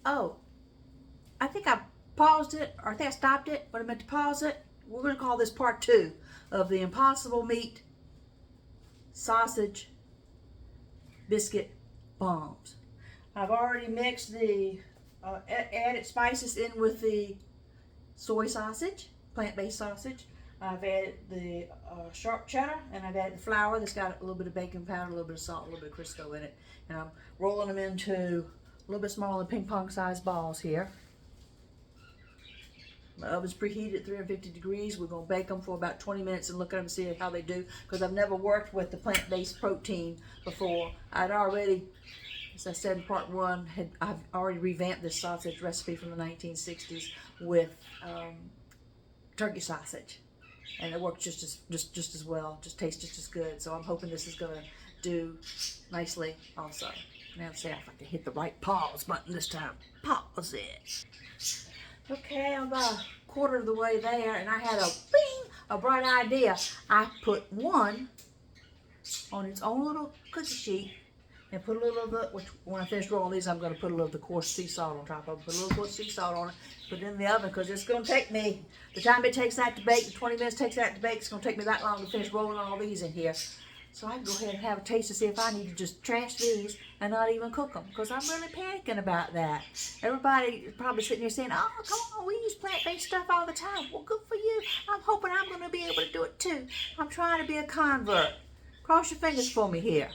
Oh, I think I paused it, or I think I stopped it, but I meant to pause it. We're going to call this part 2 of the Impossible Meat Sausage Biscuit Bombs. I've already mixed the added spices in with the soy sausage, plant-based sausage. I've added the sharp cheddar, and I've added the flour that's got a little bit of baking powder, a little bit of salt, a little bit of Crisco in it. And I'm rolling them into a little bit smaller ping pong sized balls here. My oven's preheated at 350 degrees. We're going to bake them for about 20 minutes and look at them and see how they do, because I've never worked with the plant-based protein before. I'd already, as I said in part 1, I've already revamped this sausage recipe from the 1960s with turkey sausage, and it worked just as well, just tastes just as good. So I'm hoping this is going to do nicely also. Now let's see if I can hit the right pause button this time. Pause it. Okay, I'm about a quarter of the way there, and I had a bright idea. I put one on its own little cookie sheet, and put a little of the, which when I finish rolling these, I'm going to put a little of the coarse sea salt on top of it. Put a little coarse sea salt on it, put it in the oven, because it's going to take me, the time it takes that to bake, the 20 minutes it takes that to bake, it's going to take me that long to finish rolling all these in here. So I can go ahead and have a taste to see if I need to just trash these and not even cook them, because I'm really panicking about that. Everybody is probably sitting here saying, oh, come on, we use plant-based stuff all the time. Well, good for you. I'm hoping I'm going to be able to do it too. I'm trying to be a convert. Cross your fingers for me here.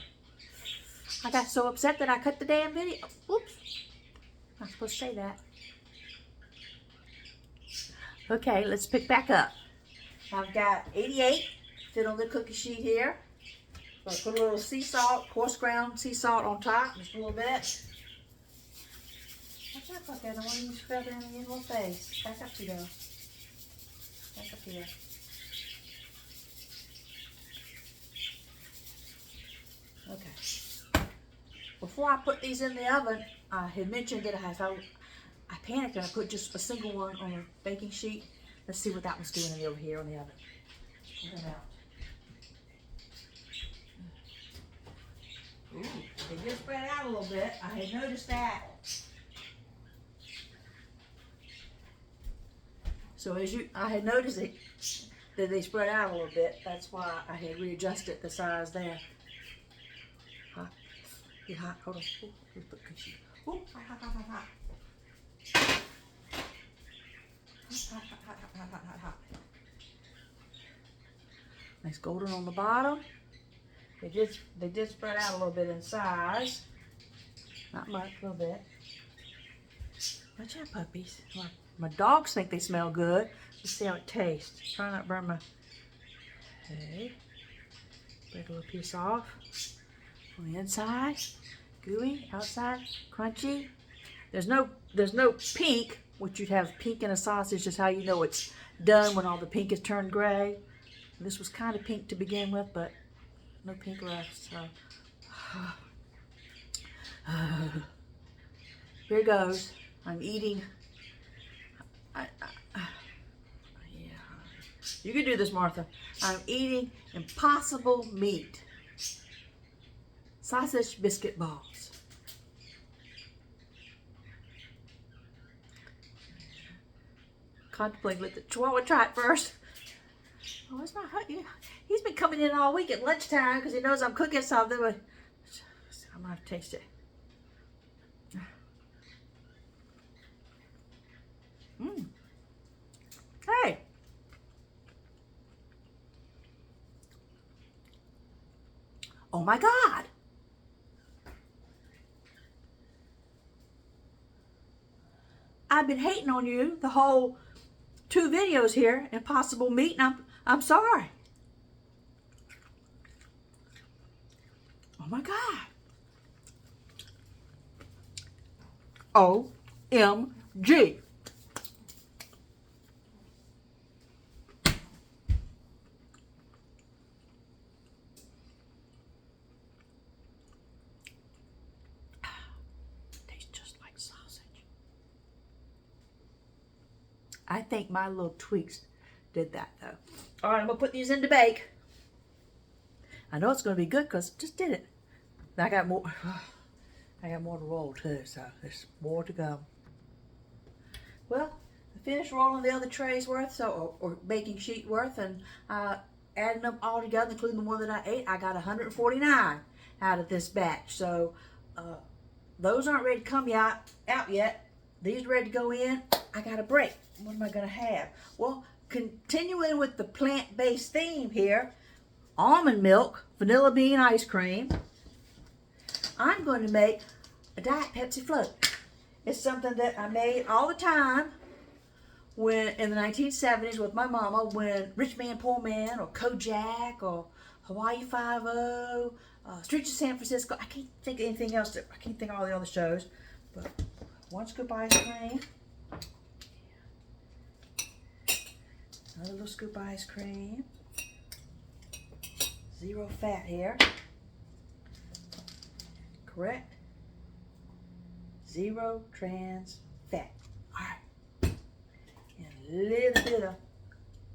I got so upset that I cut the damn video. Oops. Not supposed to say that. Okay, let's pick back up. I've got 88 fit on the cookie sheet here. So I put a little sea salt, coarse ground sea salt on top, just a little bit. Watch out, Puck, I don't want you to feather in your little face. Back up here, though. Back up here. Okay. Before I put these in the oven, I had mentioned that I panicked and I put just a single one on the baking sheet. Let's see what that one's doing over here on the oven. Pull it out. Ooh, they did spread out a little bit. I had noticed that. So I had noticed that they spread out a little bit. That's why I had readjusted the size there. Hot. Get hot. Hold on. Ooh, let's put cookie. Ooh, hot, hot, hot, hot, hot. Hot, hot, hot, hot, hot, hot, hot, hot. Nice golden on the bottom. They did spread out a little bit in size. Not much, a little bit. Watch out, puppies. My dogs think they smell good. Let's see how it tastes. Try not to burn my... Okay. Break a little piece off. On the inside, gooey. Outside, crunchy. There's no pink, which you'd have pink in a sausage. Just how you know it's done when all the pink is turned gray. And this was kind of pink to begin with, but no pink left, so here goes. I'm eating. Yeah, you can do this, Martha. I'm eating Impossible Meat Sausage Biscuit Balls. Contemplate with the Chihuahua. Try it first. Oh, it's not hot. He's been coming in all week at lunchtime because he knows I'm cooking something, but I'm going to have to taste it. Hey. Oh my God. I've been hating on you the whole 2 videos here, Impossible Meat, and I'm sorry. Oh my God. OMG. Tastes just like sausage. I think my little tweaks did that though. All right, I'm gonna put these in to bake. I know it's gonna be good because I just did it. I got more. I got more to roll too, so there's more to go. Well, I finished rolling the other trays worth, so or baking sheet worth, and adding them all together, including the one that I ate, I got 149 out of this batch. So those aren't ready to come out yet. These are ready to go in. I got a break. What am I going to have? Well, continuing with the plant-based theme here, almond milk, vanilla bean ice cream, I'm going to make a Diet Pepsi float. It's something that I made all the time when in the 1970s with my mama, when Rich Man, Poor Man, or Kojak, or Hawaii Five-O, Streets of San Francisco. I can't think of anything else. I can't think of all the other shows. But 1 scoop ice cream. Another little scoop ice cream. 0 fat here. Correct? 0 trans fat. All right. And a little bit of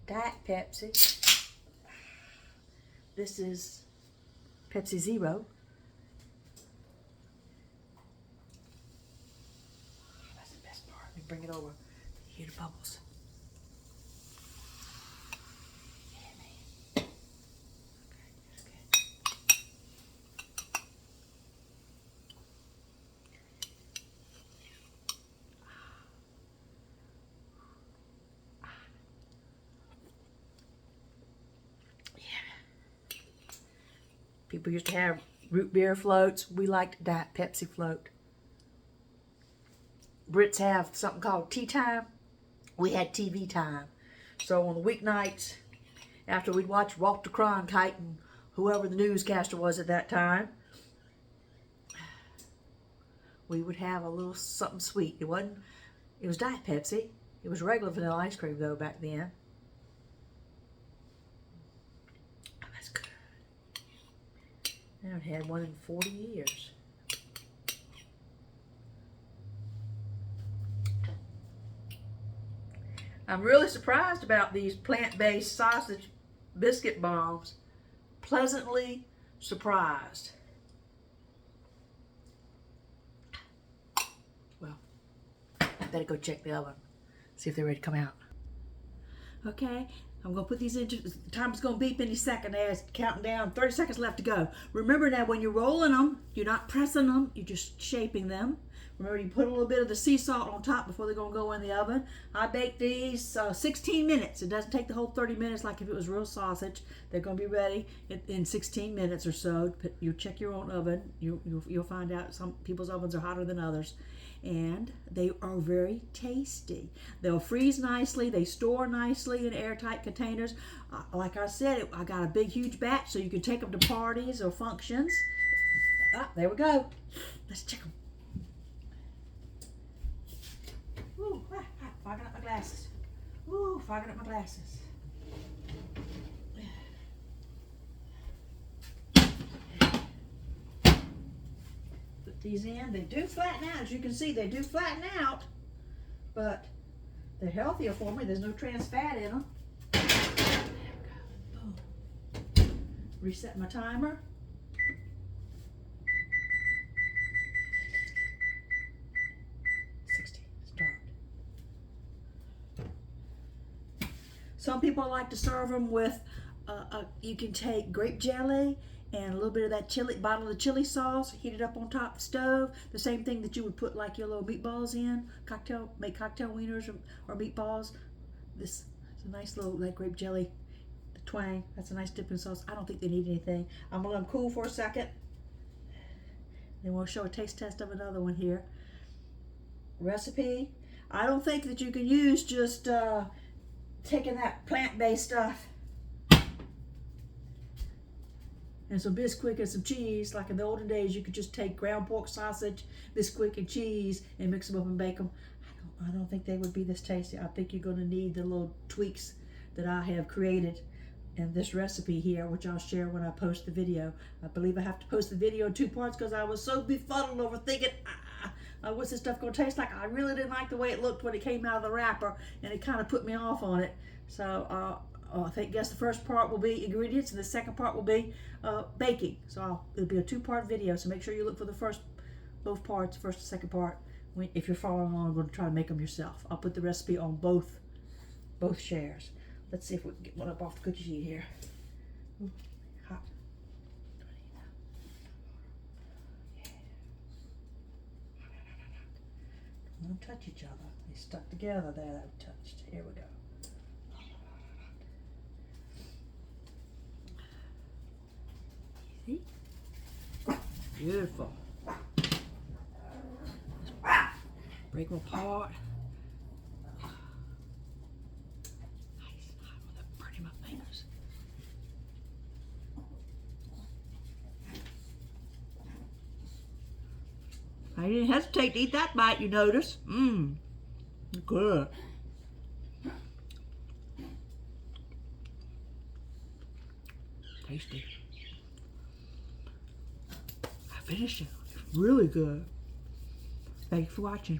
Diet Pepsi. This is Pepsi Zero. That's the best part. Let me bring it over. Hear the bubbles. Yeah, man. Okay. People used to have root beer floats. We liked Diet Pepsi float. Brits have something called tea time. We had TV time. So on the weeknights, after we'd watch Walter Cronkite and whoever the newscaster was at that time, we would have a little something sweet. It was Diet Pepsi. It was regular vanilla ice cream though back then. I haven't had one in 40 years. I'm really surprised about these plant-based sausage biscuit bombs. Pleasantly surprised. Well, I better go check the oven. See if they're ready to come out. Okay. I'm going to put these in. The timer's going to beep any second. There's counting down. 30 seconds left to go. Remember now, when you're rolling them, you're not pressing them. You're just shaping them. Remember, you put a little bit of the sea salt on top before they're going to go in the oven. I baked these 16 minutes. It doesn't take the whole 30 minutes like if it was real sausage. They're going to be ready in 16 minutes or so. You check your own oven. You'll find out some people's ovens are hotter than others. And they are very tasty. They'll freeze nicely. They store nicely in airtight containers. Like I said, I got a big, huge batch so you can take them to parties or functions. There we go. Let's check them. Ooh, fogging up my glasses. Ooh, fogging up my glasses. These in, they do flatten out. As you can see, they do flatten out, but they're healthier for me. There's no trans fat in them. There we go. Boom. Reset my timer. Start. Some people like to serve them with, you can take grape jelly and a little bit of that bottle of chili sauce, heat it up on top of the stove. The same thing that you would put like your little meatballs in, make cocktail wieners or meatballs. This is a nice little like grape jelly, the twang. That's a nice dipping sauce. I don't think they need anything. I'm gonna let them cool for a second. Then we'll show a taste test of another one here. Recipe. I don't think that you can use just taking that plant-based stuff and some Bisquick and some cheese. Like in the olden days, you could just take ground pork sausage, Bisquick and cheese, and mix them up and bake them. I don't think they would be this tasty. I think you're going to need the little tweaks that I have created in this recipe here, which I'll share when I post the video. I believe I have to post the video in 2 parts because I was so befuddled over thinking, what's this stuff going to taste like? I really didn't like the way it looked when it came out of the wrapper, and it kind of put me off on it. So I guess the first part will be ingredients, and the second part will be baking. So it'll be a 2-part video. So make sure you look for both parts, first and second part, If you're following along, I'm going to try to make them yourself. I'll put the recipe on both shares. Let's see if we can get one up off the cookie sheet here. Ooh, hot. Don't touch each other. They stuck together there. That touched. Here we go. See? Beautiful. Break them apart. Nice. I'm burning my fingers. I didn't hesitate to eat that bite, you notice. Mmm. Good. Tasty. I finished it. It's really good. Thanks for watching.